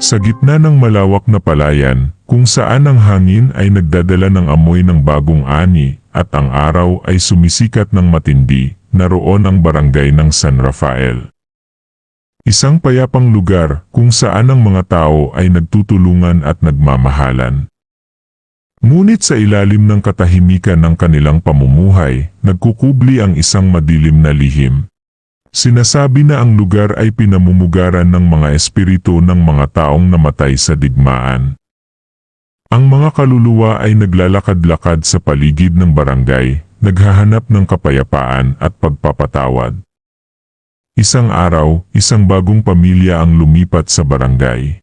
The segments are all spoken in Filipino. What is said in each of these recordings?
Sa gitna ng malawak na palayan, kung saan ang hangin ay nagdadala ng amoy ng bagong ani at ang araw ay sumisikat ng matindi, naroon ang barangay ng San Rafael. Isang payapang lugar kung saan ang mga tao ay nagtutulungan at nagmamahalan. Ngunit sa ilalim ng katahimikan ng kanilang pamumuhay, nagkukubli ang isang madilim na lihim. Sinasabi na ang lugar ay pinamumugaran ng mga espiritu ng mga taong namatay sa digmaan. Ang mga kaluluwa ay naglalakad-lakad sa paligid ng barangay, naghahanap ng kapayapaan at pagpapatawad. Isang araw, isang bagong pamilya ang lumipat sa barangay.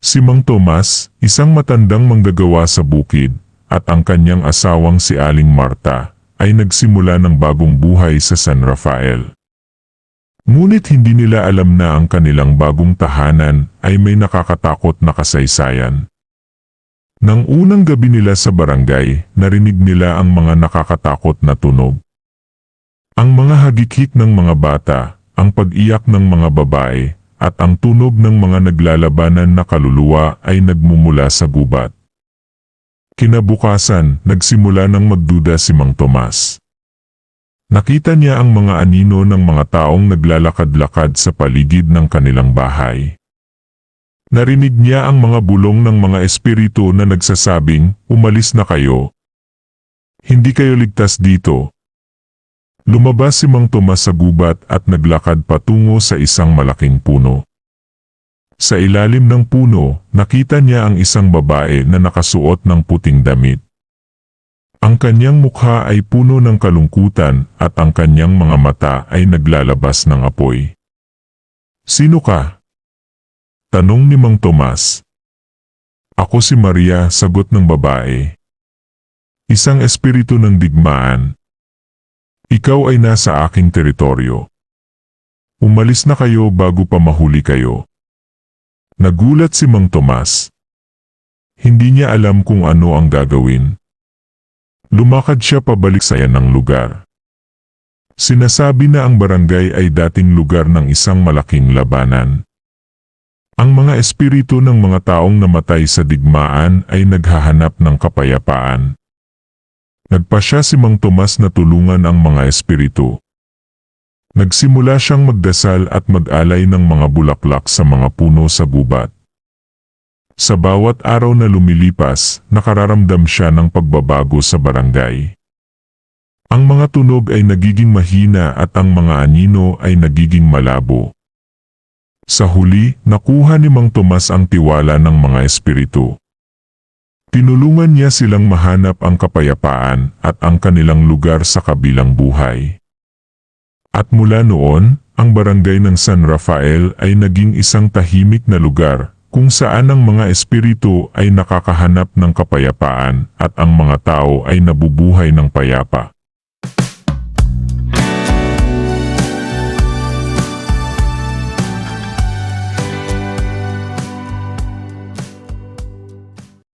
Si Mang Tomas, isang matandang manggagawa sa bukid, at ang kanyang asawang si Aling Marta, ay nagsimula ng bagong buhay sa San Rafael. Ngunit hindi nila alam na ang kanilang bagong tahanan ay may nakakatakot na kasaysayan. Nang unang gabi nila sa barangay, narinig nila ang mga nakakatakot na tunog. Ang mga hagikik ng mga bata, ang pag-iyak ng mga babae, at ang tunog ng mga naglalabanan na kaluluwa ay nagmumula sa gubat. Kinabukasan, nagsimula ng magduda si Mang Tomas. Nakita niya ang mga anino ng mga taong naglalakad-lakad sa paligid ng kanilang bahay. Narinig niya ang mga bulong ng mga espiritu na nagsasabing, "Umalis na kayo. Hindi kayo ligtas dito." Lumabas si Mang Tomas sa gubat at naglakad patungo sa isang malaking puno. Sa ilalim ng puno, nakita niya ang isang babae na nakasuot ng puting damit. Ang kanyang mukha ay puno ng kalungkutan at ang kanyang mga mata ay naglalabas ng apoy. "Sino ka?" tanong ni Mang Tomas. "Ako si Maria," sagot ng babae. "Isang espiritu ng digmaan. Ikaw ay nasa aking teritoryo. Umalis na kayo bago pa mahuli kayo." Nagulat si Mang Tomas. Hindi niya alam kung ano ang gagawin. Lumakad siya pabalik sa ng lugar. Sinasabi na ang barangay ay dating lugar ng isang malaking labanan. Ang mga espiritu ng mga taong namatay sa digmaan ay naghahanap ng kapayapaan. Nagpasya si Mang Tomas na tulungan ang mga espiritu. Nagsimula siyang magdasal at mag-alay ng mga bulaklak sa mga puno sa gubat. Sa bawat araw na lumilipas, nakararamdam siya ng pagbabago sa barangay. Ang mga tunog ay nagiging mahina at ang mga anino ay nagiging malabo. Sa huli, nakuha ni Mang Tomas ang tiwala ng mga espiritu. Tinulungan niya silang mahanap ang kapayapaan at ang kanilang lugar sa kabilang buhay. At mula noon, ang barangay ng San Rafael ay naging isang tahimik na lugar kung saan ang mga espiritu ay nakakahanap ng kapayapaan at ang mga tao ay nabubuhay ng payapa.